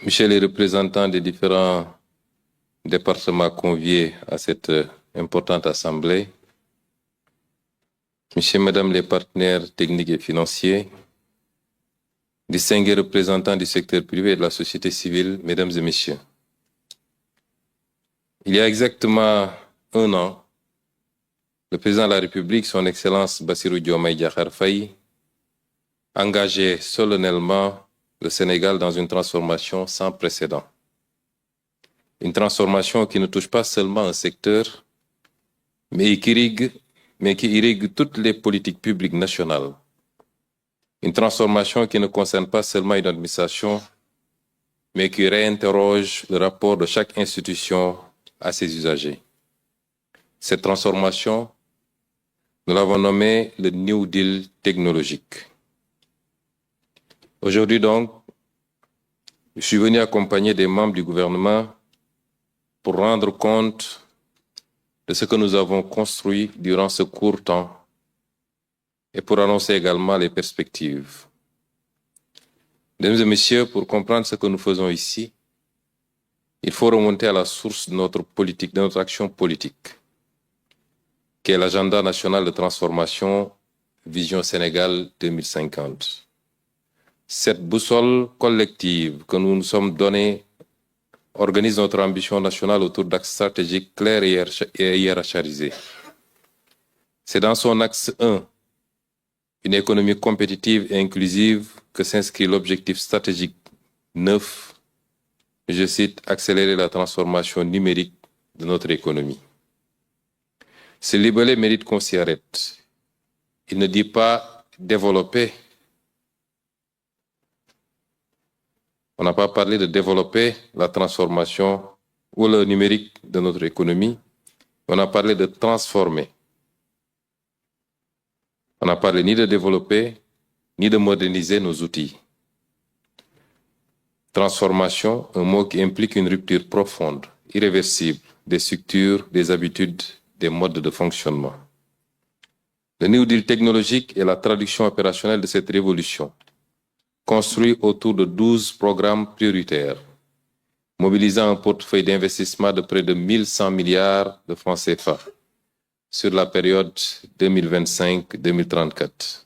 Monsieur les représentants des différents départements conviés à cette importante assemblée, Monsieur et Madame les partenaires techniques et financiers, distingués représentants du secteur privé et de la société civile, Mesdames et Messieurs. Il y a exactement un an, le président de la République, son Excellence Bassirou Diomaye Diakhar Faye, engageait solennellement le Sénégal dans une transformation sans précédent. Une transformation qui ne touche pas seulement un secteur, mais qui irrigue toutes les politiques publiques nationales. Une transformation qui ne concerne pas seulement une administration, mais qui réinterroge le rapport de chaque institution à ses usagers. Cette transformation, nous l'avons nommée le New Deal technologique. Aujourd'hui donc, je suis venu accompagner des membres du gouvernement pour rendre compte de ce que nous avons construit durant ce court temps et pour annoncer également les perspectives. Mesdames et messieurs, pour comprendre ce que nous faisons ici, il faut remonter à la source de notre politique, de notre action politique, qui est l'agenda national de transformation Vision Sénégal 2050. Cette boussole collective que nous nous sommes donnée organise notre ambition nationale autour d'axes stratégiques clairs et hiérarchisés. C'est dans son axe 1, une économie compétitive et inclusive, que s'inscrit l'objectif stratégique 9, je cite, accélérer la transformation numérique de notre économie. Ce libellé mérite qu'on s'y arrête. Il ne dit pas développer. On n'a pas parlé de développer la transformation ou le numérique de notre économie. On a parlé de transformer. On n'a parlé ni de développer, ni de moderniser nos outils. Transformation, un mot qui implique une rupture profonde, irréversible, des structures, des habitudes, des modes de fonctionnement. Le New Deal technologique est la traduction opérationnelle de cette révolution, construit autour de 12 programmes prioritaires, mobilisant un portefeuille d'investissement de près de 1100 milliards de francs CFA sur la période 2025-2034.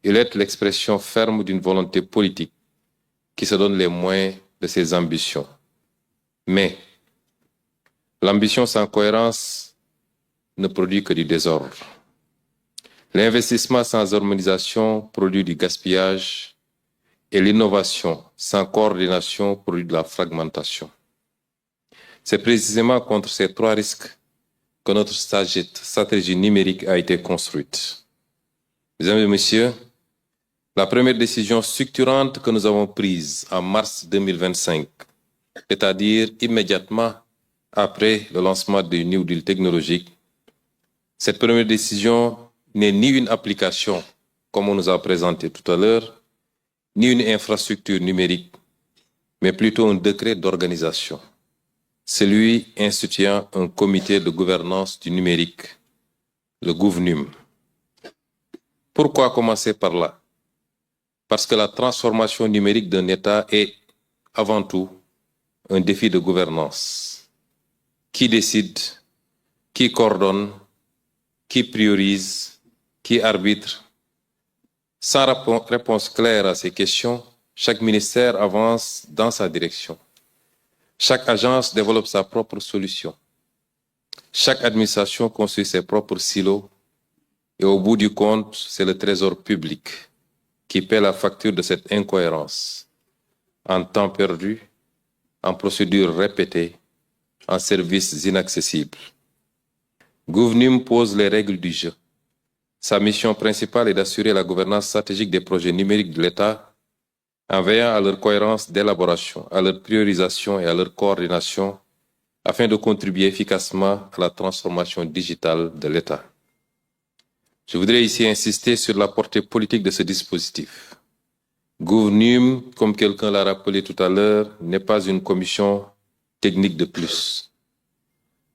Il est l'expression ferme d'une volonté politique qui se donne les moyens de ses ambitions. Mais l'ambition sans cohérence ne produit que du désordre. L'investissement sans harmonisation produit du gaspillage et l'innovation sans coordination produit de la fragmentation. C'est précisément contre ces trois risques que notre stratégie numérique a été construite. Mesdames et messieurs, la première décision structurante que nous avons prise en mars 2025, c'est-à-dire immédiatement après le lancement du New Deal technologique, cette première décision n'est ni une application, comme on nous a présenté tout à l'heure, ni une infrastructure numérique, mais plutôt un décret d'organisation, celui instituant un comité de gouvernance du numérique, le GOVNUM. Pourquoi commencer par là? Parce que la transformation numérique d'un État est, avant tout, un défi de gouvernance. Qui décide, qui coordonne, qui priorise, qui arbitre? Sans réponse claire à ces questions, chaque ministère avance dans sa direction. Chaque agence développe sa propre solution. Chaque administration construit ses propres silos. Et au bout du compte, c'est le trésor public qui paie la facture de cette incohérence, en temps perdu, en procédures répétées, en services inaccessibles. GOVNUM pose les règles du jeu. Sa mission principale est d'assurer la gouvernance stratégique des projets numériques de l'État en veillant à leur cohérence d'élaboration, à leur priorisation et à leur coordination afin de contribuer efficacement à la transformation digitale de l'État. Je voudrais ici insister sur la portée politique de ce dispositif. GOVNUM, comme quelqu'un l'a rappelé tout à l'heure, n'est pas une commission technique de plus.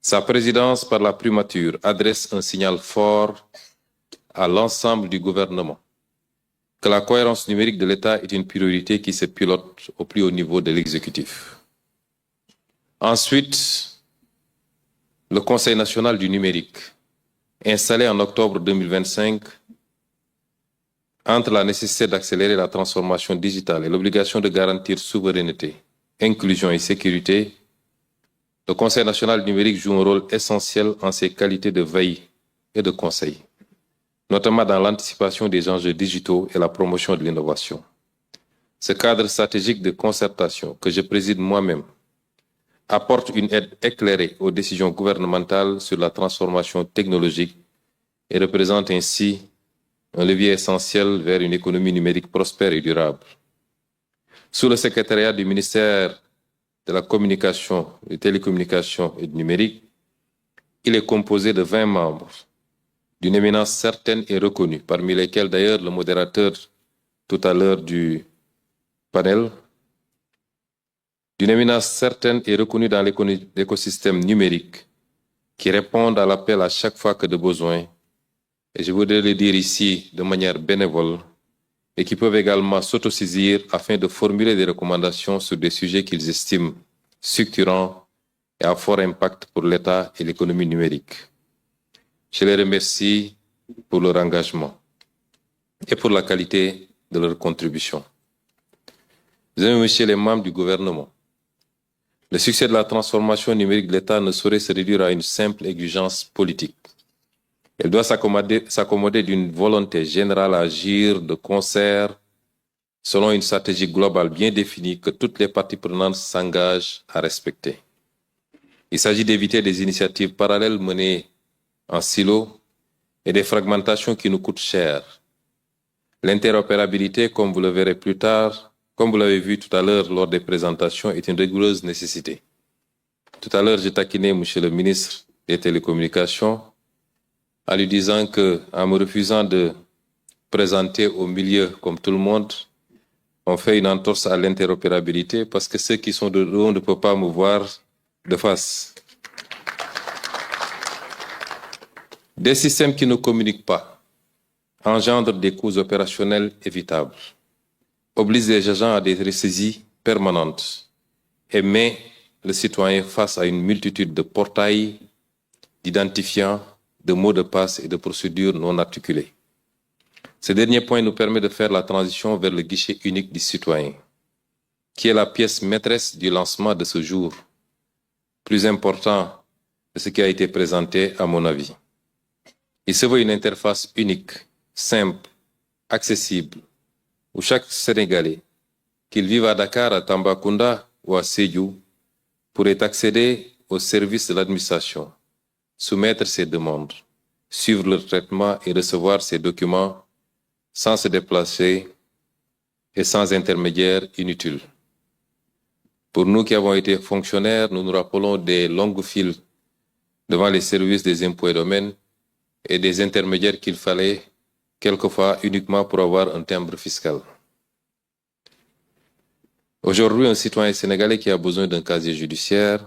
Sa présidence par la primature adresse un signal fort à l'ensemble du gouvernement que la cohérence numérique de l'État est une priorité qui se pilote au plus haut niveau de l'exécutif. Ensuite, le Conseil national du numérique, installé en octobre 2025, entre la nécessité d'accélérer la transformation digitale et l'obligation de garantir souveraineté, inclusion et sécurité, le Conseil national du numérique joue un rôle essentiel en ses qualités de veille et de conseil, notamment dans l'anticipation des enjeux digitaux et la promotion de l'innovation. Ce cadre stratégique de concertation que je préside moi-même apporte une aide éclairée aux décisions gouvernementales sur la transformation technologique et représente ainsi un levier essentiel vers une économie numérique prospère et durable. Sous le secrétariat du ministère de la Communication, des Télécommunications et du Numérique, il est composé de 20 membres, d'une éminence certaine et reconnue, parmi lesquels d'ailleurs le modérateur tout à l'heure du panel, d'une éminence certaine et reconnue dans l'écosystème numérique, qui répondent à l'appel à chaque fois que de besoin, et je voudrais le dire ici de manière bénévole, et qui peuvent également s'autosaisir afin de formuler des recommandations sur des sujets qu'ils estiment structurants et à fort impact pour l'État et l'économie numérique. Je les remercie pour leur engagement et pour la qualité de leur contribution. Mesdames et Messieurs les membres du gouvernement, le succès de la transformation numérique de l'État ne saurait se réduire à une simple exigence politique. Elle doit s'accommoder d'une volonté générale à agir de concert selon une stratégie globale bien définie que toutes les parties prenantes s'engagent à respecter. Il s'agit d'éviter des initiatives parallèles menées en silo et des fragmentations qui nous coûtent cher. L'interopérabilité, comme vous le verrez plus tard, comme vous l'avez vu tout à l'heure lors des présentations, est une rigoureuse nécessité. Tout à l'heure, j'ai taquiné M. le ministre des Télécommunications en lui disant que, en me refusant de présenter au milieu comme tout le monde, on fait une entorse à l'interopérabilité parce que ceux qui sont de haut ne peuvent pas me voir de face. Des systèmes qui ne communiquent pas engendrent des coûts opérationnels évitables, obligent les agents à des ressaisies permanentes et met le citoyen face à une multitude de portails, d'identifiants, de mots de passe et de procédures non articulées. Ce dernier point nous permet de faire la transition vers le guichet unique du citoyen, qui est la pièce maîtresse du lancement de ce jour, plus important que ce qui a été présenté à mon avis. Il se veut une interface unique, simple, accessible, où chaque Sénégalais, qu'il vive à Dakar, à Tambacounda ou à Sédhiou, pourrait accéder aux services de l'administration, soumettre ses demandes, suivre le traitement et recevoir ses documents sans se déplacer et sans intermédiaire inutile. Pour nous qui avons été fonctionnaires, nous nous rappelons des longues files devant les services des impôts et domaines et des intermédiaires qu'il fallait quelquefois uniquement pour avoir un timbre fiscal. Aujourd'hui, un citoyen sénégalais qui a besoin d'un casier judiciaire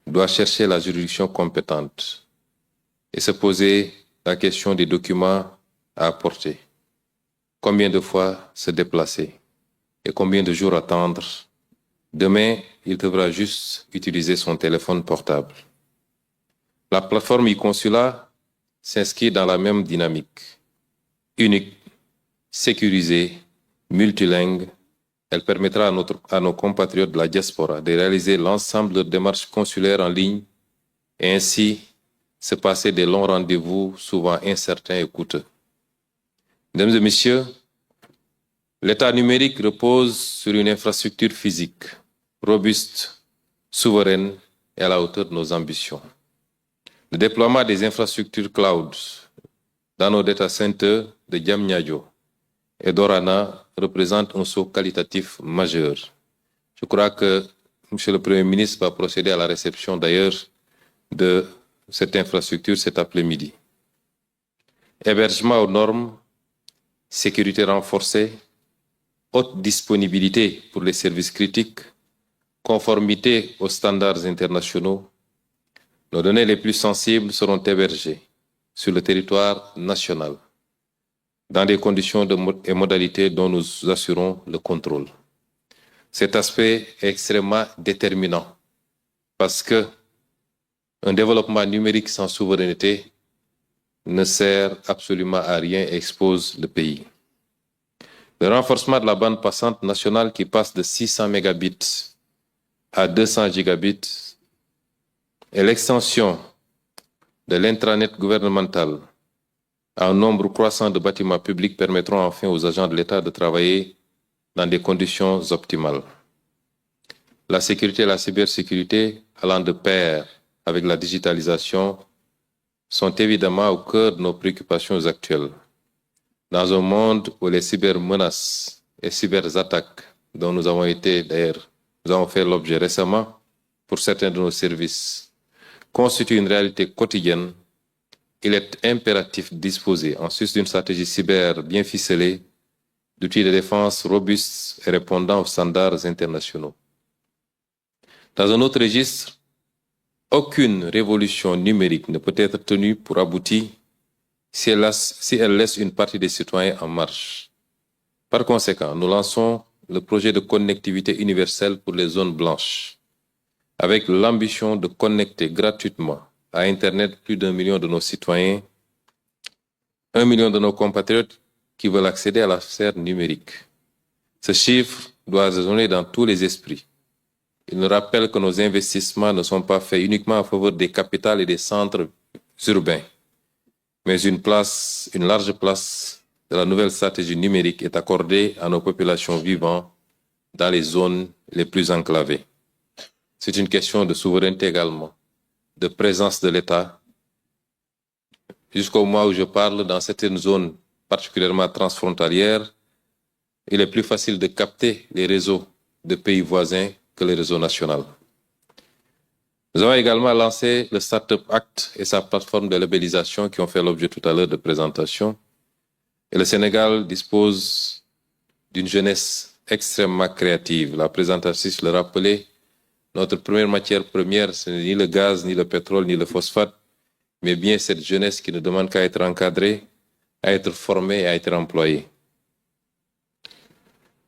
doit chercher la juridiction compétente et se poser la question des documents à apporter. Combien de fois se déplacer et combien de jours attendre? Demain, il devra juste utiliser son téléphone portable. La plateforme e-consulat s'inscrit dans la même dynamique. Unique, sécurisée, multilingue, elle permettra à nos compatriotes de la diaspora de réaliser l'ensemble de leurs démarches consulaires en ligne et ainsi se passer des longs rendez-vous souvent incertains et coûteux. Mesdames et messieurs, l'État numérique repose sur une infrastructure physique robuste, souveraine et à la hauteur de nos ambitions. Le déploiement des infrastructures cloud dans nos data centers de Diamniadio et d'Orana représente un saut qualitatif majeur. Je crois que M. le Premier ministre va procéder à la réception d'ailleurs de cette infrastructure cet après-midi. Hébergement aux normes, sécurité renforcée, haute disponibilité pour les services critiques, conformité aux standards internationaux, nos données les plus sensibles seront hébergées sur le territoire national. dans des conditions et modalités dont nous assurons le contrôle. Cet aspect est extrêmement déterminant parce que un développement numérique sans souveraineté ne sert absolument à rien et expose le pays. Le renforcement de la bande passante nationale qui passe de 600 mégabits à 200 gigabits et l'extension de l'intranet gouvernemental à un nombre croissant de bâtiments publics permettront enfin aux agents de l'État de travailler dans des conditions optimales. La sécurité et la cybersécurité, allant de pair avec la digitalisation, sont évidemment au cœur de nos préoccupations actuelles. Dans un monde où les cybermenaces et cyberattaques dont nous avons fait l'objet récemment pour certains de nos services constituent une réalité quotidienne, il est impératif de disposer, en sus d'une stratégie cyber bien ficelée, d'outils de défense robustes et répondant aux standards internationaux. Dans un autre registre, aucune révolution numérique ne peut être tenue pour aboutir si elle laisse une partie des citoyens en marge. Par conséquent, nous lançons le projet de connectivité universelle pour les zones blanches, avec l'ambition de connecter gratuitement à Internet plus d'1 million de nos citoyens, 1 million de nos compatriotes qui veulent accéder à la sphère numérique. Ce chiffre doit résonner dans tous les esprits. Il nous rappelle que nos investissements ne sont pas faits uniquement en faveur des capitales et des centres urbains, mais une large place de la nouvelle stratégie numérique est accordée à nos populations vivant dans les zones les plus enclavées. C'est une question de souveraineté également, de présence de l'État. Jusqu'au mois où je parle, dans certaines zones particulièrement transfrontalières, il est plus facile de capter les réseaux de pays voisins que les réseaux nationaux. Nous avons également lancé le Startup Act et sa plateforme de labellisation qui ont fait l'objet tout à l'heure de présentation. Et le Sénégal dispose d'une jeunesse extrêmement créative. La présentatrice le rappelait, notre première matière première, ce n'est ni le gaz, ni le pétrole, ni le phosphate, mais bien cette jeunesse qui ne demande qu'à être encadrée, à être formée et à être employée.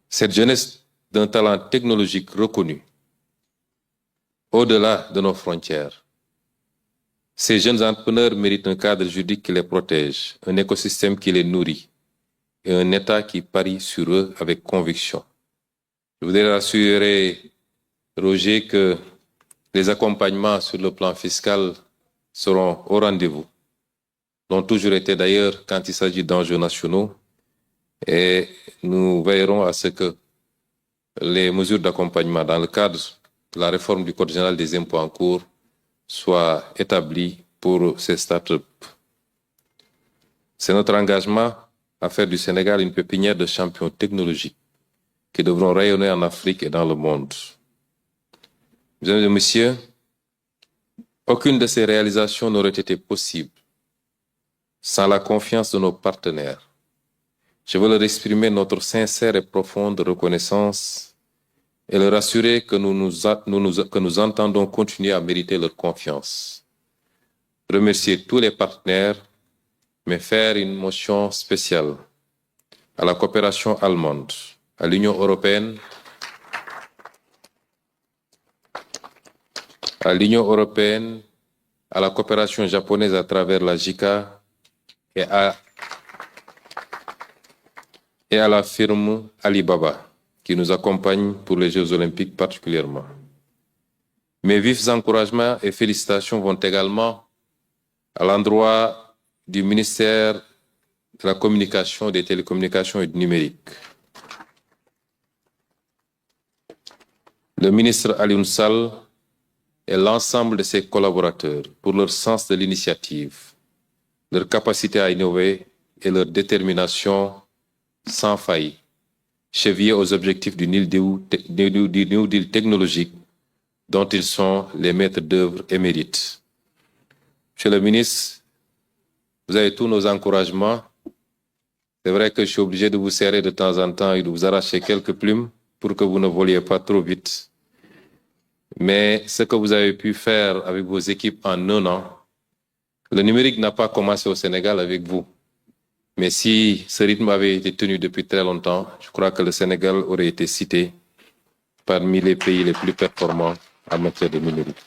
Cette jeunesse d'un talent technologique reconnu, au-delà de nos frontières. Ces jeunes entrepreneurs méritent un cadre juridique qui les protège, un écosystème qui les nourrit et un État qui parie sur eux avec conviction. Je voudrais rassurer Roger que les accompagnements sur le plan fiscal seront au rendez-vous, l'ont toujours été d'ailleurs quand il s'agit d'enjeux nationaux, et nous veillerons à ce que les mesures d'accompagnement dans le cadre de la réforme du Code général des impôts en cours soient établies pour ces startups. C'est notre engagement à faire du Sénégal une pépinière de champions technologiques qui devront rayonner en Afrique et dans le monde. Mesdames et messieurs, aucune de ces réalisations n'aurait été possible sans la confiance de nos partenaires. Je veux leur exprimer notre sincère et profonde reconnaissance et leur assurer que nous entendons continuer à mériter leur confiance. Remercier tous les partenaires, mais faire une mention spéciale à la coopération allemande, à l'Union européenne, à la coopération japonaise à travers la JICA et à la firme Alibaba qui nous accompagne pour les Jeux olympiques particulièrement. Mes vifs encouragements et félicitations vont également à l'endroit du ministère de la Communication, des Télécommunications et du Numérique. Le ministre Alioune Sall et l'ensemble de ses collaborateurs pour leur sens de l'initiative, leur capacité à innover et leur détermination sans faille, chevillés aux objectifs du New Deal technologique dont ils sont les maîtres d'œuvre émérites. Monsieur le ministre, vous avez tous nos encouragements. C'est vrai que je suis obligé de vous serrer de temps en temps et de vous arracher quelques plumes pour que vous ne voliez pas trop vite. Mais ce que vous avez pu faire avec vos équipes en 1 an, le numérique n'a pas commencé au Sénégal avec vous. Mais si ce rythme avait été tenu depuis très longtemps, je crois que le Sénégal aurait été cité parmi les pays les plus performants en matière de numérique.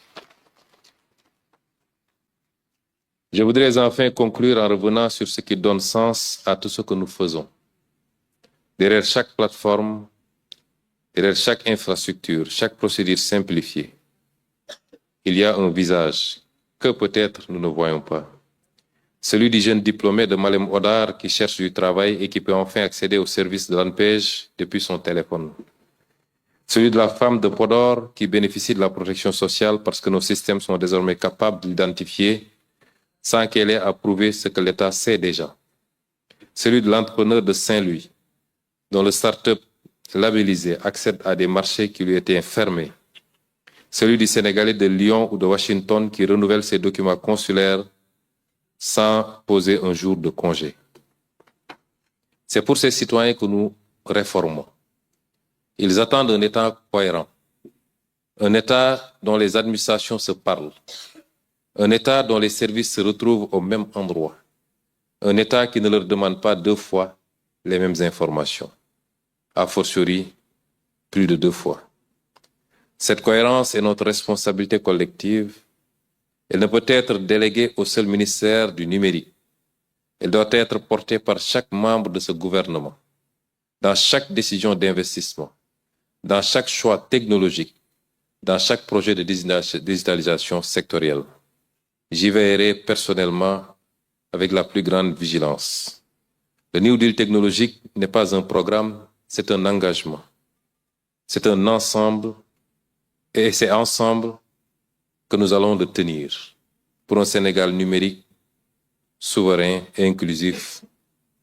Je voudrais enfin conclure en revenant sur ce qui donne sens à tout ce que nous faisons. Derrière chaque plateforme, derrière chaque infrastructure, chaque procédure simplifiée, il y a un visage que peut-être nous ne voyons pas. Celui du jeune diplômé de Malem Hodar qui cherche du travail et qui peut enfin accéder au service de l'ANPEJ depuis son téléphone. Celui de la femme de Podor qui bénéficie de la protection sociale parce que nos systèmes sont désormais capables d'identifier sans qu'elle ait à prouver ce que l'État sait déjà. Celui de l'entrepreneur de Saint-Louis, dont le start-up labellisé accède à des marchés qui lui étaient fermés. Celui du Sénégalais de Lyon ou de Washington qui renouvelle ses documents consulaires sans poser un jour de congé. C'est pour ces citoyens que nous réformons. Ils attendent un État cohérent, un État dont les administrations se parlent, un État dont les services se retrouvent au même endroit, un État qui ne leur demande pas 2 fois les mêmes informations, a fortiori plus de 2 fois. Cette cohérence est notre responsabilité collective. Elle ne peut être déléguée au seul ministère du numérique. Elle doit être portée par chaque membre de ce gouvernement, dans chaque décision d'investissement, dans chaque choix technologique, dans chaque projet de digitalisation sectorielle. J'y veillerai personnellement avec la plus grande vigilance. Le New Deal technologique n'est pas un programme, c'est un engagement. C'est un ensemble, et c'est ensemble que nous allons le tenir pour un Sénégal numérique, souverain et inclusif.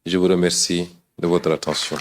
Je vous remercie de votre attention.